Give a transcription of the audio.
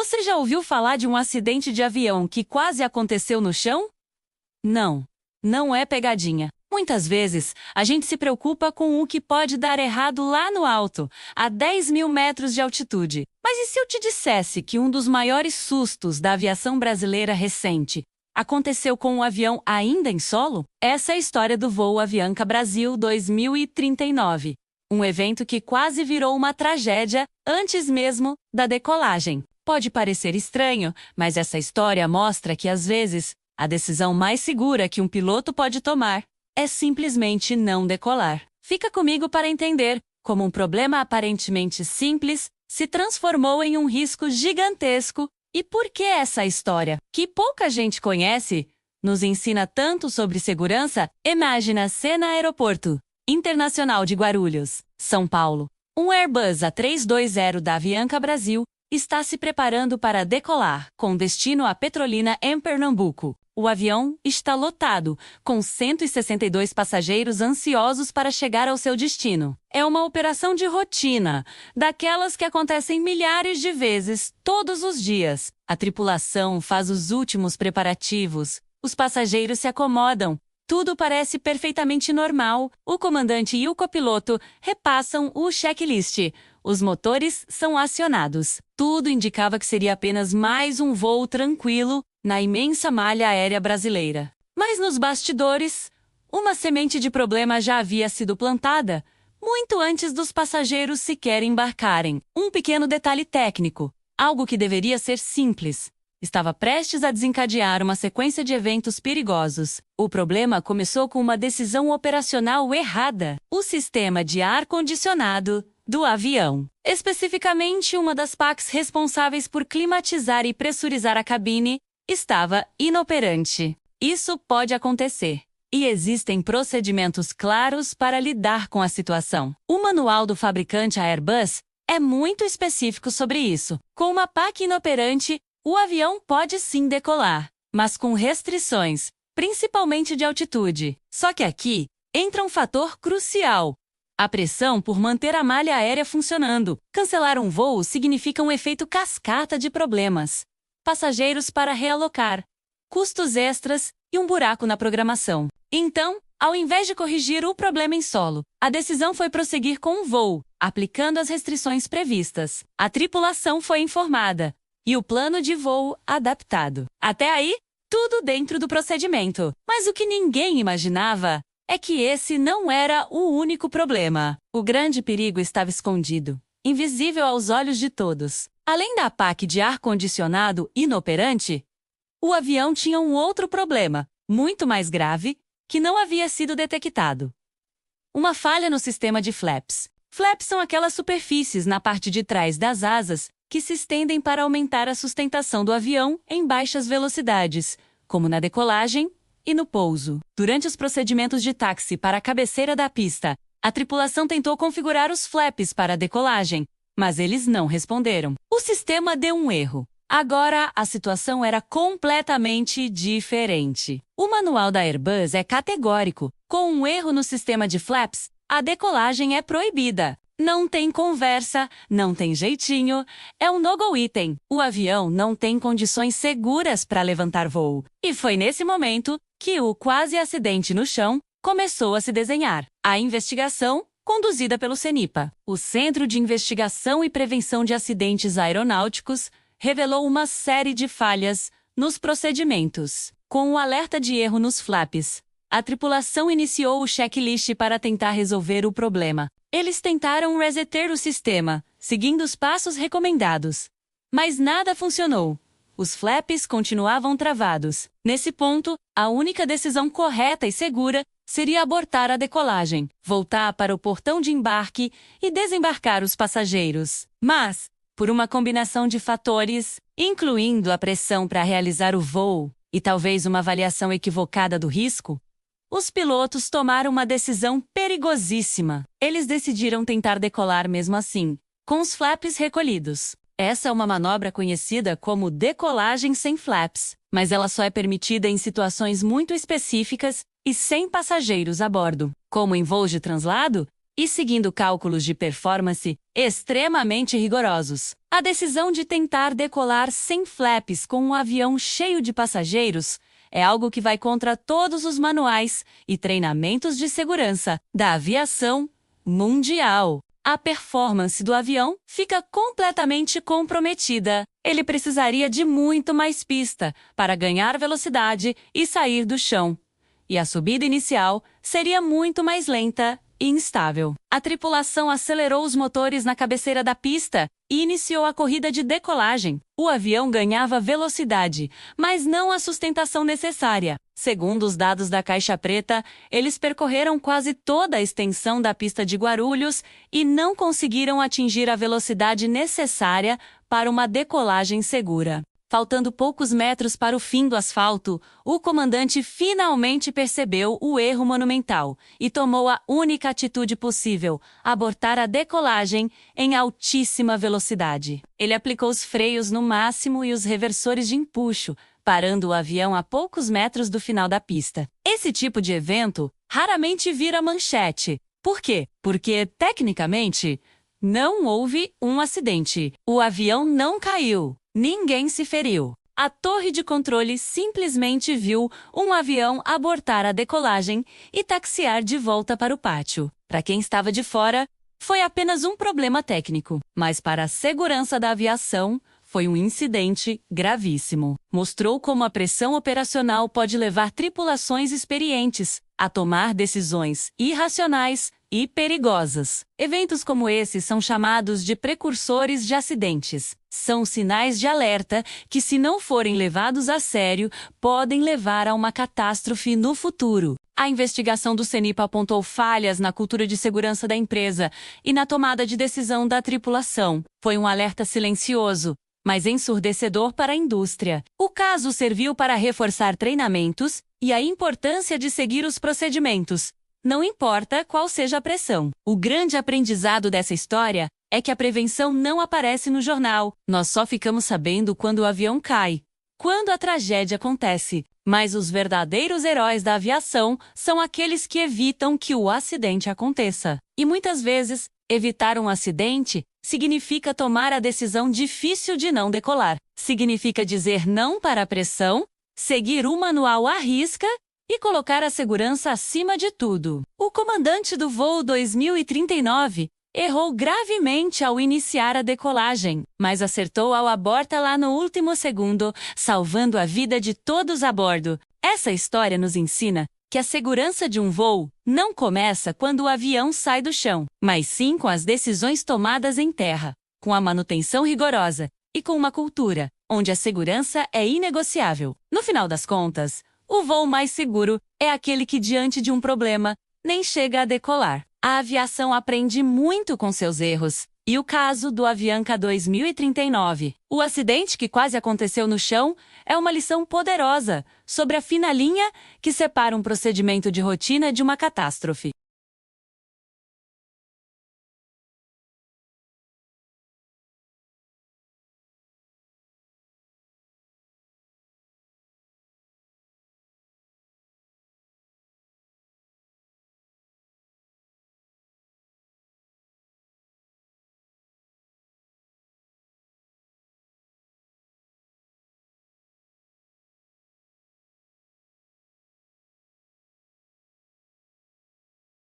Você já ouviu falar de um acidente de avião que quase aconteceu no chão? Não, não é pegadinha. Muitas vezes, a gente se preocupa com o que pode dar errado lá no alto, a 10.000 metros de altitude. Mas e se eu te dissesse que um dos maiores sustos da aviação brasileira recente aconteceu com um avião ainda em solo? Essa é a história do voo Avianca Brasil 2039. Um evento que quase virou uma tragédia antes mesmo da decolagem. Pode parecer estranho, mas essa história mostra que, às vezes, a decisão mais segura que um piloto pode tomar é simplesmente não decolar. Fica comigo para entender como um problema aparentemente simples se transformou em um risco gigantesco e por que essa história, que pouca gente conhece, nos ensina tanto sobre segurança. Imagina a cena Aeroporto Internacional de Guarulhos, São Paulo. Um Airbus A320 da Avianca Brasil está se preparando para decolar, com destino a Petrolina, em Pernambuco. O avião está lotado, com 162 passageiros ansiosos para chegar ao seu destino. É uma operação de rotina, daquelas que acontecem milhares de vezes, todos os dias. A tripulação faz os últimos preparativos, os passageiros se acomodam. Tudo parece perfeitamente normal. O comandante e o copiloto repassam o checklist. Os motores são acionados. Tudo indicava que seria apenas mais um voo tranquilo na imensa malha aérea brasileira. Mas nos bastidores, uma semente de problema já havia sido plantada, muito antes dos passageiros sequer embarcarem. Um pequeno detalhe técnico, algo que deveria ser simples, estava prestes a desencadear uma sequência de eventos perigosos. O problema começou com uma decisão operacional errada: o sistema de ar-condicionado do avião. Especificamente, uma das PACs responsáveis por climatizar e pressurizar a cabine estava inoperante. Isso pode acontecer, e existem procedimentos claros para lidar com a situação. O manual do fabricante, a Airbus, é muito específico sobre isso. Com uma PAC inoperante, o avião pode sim decolar, mas com restrições, principalmente de altitude. Só que aqui entra um fator crucial: a pressão por manter a malha aérea funcionando. Cancelar um voo significa um efeito cascata de problemas: passageiros para realocar, custos extras e um buraco na programação. Então, ao invés de corrigir o problema em solo, a decisão foi prosseguir com o voo, aplicando as restrições previstas. A tripulação foi informada e o plano de voo adaptado. Até aí, tudo dentro do procedimento. Mas o que ninguém imaginava é que esse não era o único problema. O grande perigo estava escondido, invisível aos olhos de todos. Além da PAC de ar-condicionado inoperante, o avião tinha um outro problema, muito mais grave, que não havia sido detectado: uma falha no sistema de flaps. Flaps são aquelas superfícies na parte de trás das asas que se estendem para aumentar a sustentação do avião em baixas velocidades, como na decolagem e no pouso. Durante os procedimentos de táxi para a cabeceira da pista, a tripulação tentou configurar os flaps para a decolagem, mas eles não responderam. O sistema deu um erro. Agora, a situação era completamente diferente. O manual da Airbus é categórico: com um erro no sistema de flaps, a decolagem é proibida. Não tem conversa, não tem jeitinho, é um no-go item. O avião não tem condições seguras para levantar voo. E foi nesse momento que o quase acidente no chão começou a se desenhar. A investigação, conduzida pelo CENIPA, o Centro de Investigação e Prevenção de Acidentes Aeronáuticos, revelou uma série de falhas nos procedimentos. Com o alerta de erro nos flaps, a tripulação iniciou o checklist para tentar resolver o problema. Eles tentaram resetar o sistema, seguindo os passos recomendados, mas nada funcionou. Os flaps continuavam travados. Nesse ponto, a única decisão correta e segura seria abortar a decolagem, voltar para o portão de embarque e desembarcar os passageiros. Mas, por uma combinação de fatores, incluindo a pressão para realizar o voo e talvez uma avaliação equivocada do risco, os pilotos tomaram uma decisão perigosíssima. Eles decidiram tentar decolar mesmo assim, com os flaps recolhidos. Essa é uma manobra conhecida como decolagem sem flaps, mas ela só é permitida em situações muito específicas e sem passageiros a bordo, como em voos de translado e seguindo cálculos de performance extremamente rigorosos. A decisão de tentar decolar sem flaps com um avião cheio de passageiros é algo que vai contra todos os manuais e treinamentos de segurança da aviação mundial. A performance do avião fica completamente comprometida. Ele precisaria de muito mais pista para ganhar velocidade e sair do chão. E a subida inicial seria muito mais lenta e instável. A tripulação acelerou os motores na cabeceira da pista e iniciou a corrida de decolagem. O avião ganhava velocidade, mas não a sustentação necessária. Segundo os dados da Caixa Preta, eles percorreram quase toda a extensão da pista de Guarulhos e não conseguiram atingir a velocidade necessária para uma decolagem segura. Faltando poucos metros para o fim do asfalto, o comandante finalmente percebeu o erro monumental e tomou a única atitude possível: abortar a decolagem em altíssima velocidade. Ele aplicou os freios no máximo e os reversores de empuxo, parando o avião a poucos metros do final da pista. Esse tipo de evento raramente vira manchete. Por quê? Porque, tecnicamente, não houve um acidente. O avião não caiu. Ninguém se feriu. A torre de controle simplesmente viu um avião abortar a decolagem e taxiar de volta para o pátio. Para quem estava de fora, foi apenas um problema técnico, mas para a segurança da aviação, foi um incidente gravíssimo. Mostrou como a pressão operacional pode levar tripulações experientes a tomar decisões irracionais e perigosas. Eventos como esses são chamados de precursores de acidentes. São sinais de alerta que, se não forem levados a sério, podem levar a uma catástrofe no futuro. A investigação do CENIPA apontou falhas na cultura de segurança da empresa e na tomada de decisão da tripulação. Foi um alerta silencioso, mas ensurdecedor para a indústria. O caso serviu para reforçar treinamentos e a importância de seguir os procedimentos, não importa qual seja a pressão. O grande aprendizado dessa história é que a prevenção não aparece no jornal. Nós só ficamos sabendo quando o avião cai, quando a tragédia acontece. Mas os verdadeiros heróis da aviação são aqueles que evitam que o acidente aconteça. E muitas vezes, evitar um acidente significa tomar a decisão difícil de não decolar. Significa dizer não para a pressão, seguir o manual à risca e colocar a segurança acima de tudo. O comandante do voo 2039 errou gravemente ao iniciar a decolagem, mas acertou ao abortar lá no último segundo, salvando a vida de todos a bordo. Essa história nos ensina que a segurança de um voo não começa quando o avião sai do chão, mas sim com as decisões tomadas em terra, com a manutenção rigorosa e com uma cultura onde a segurança é inegociável. No final das contas, o voo mais seguro é aquele que, diante de um problema, nem chega a decolar. A aviação aprende muito com seus erros. E o caso do Avianca 2039, o acidente que quase aconteceu no chão, é uma lição poderosa sobre a fina linha que separa um procedimento de rotina de uma catástrofe.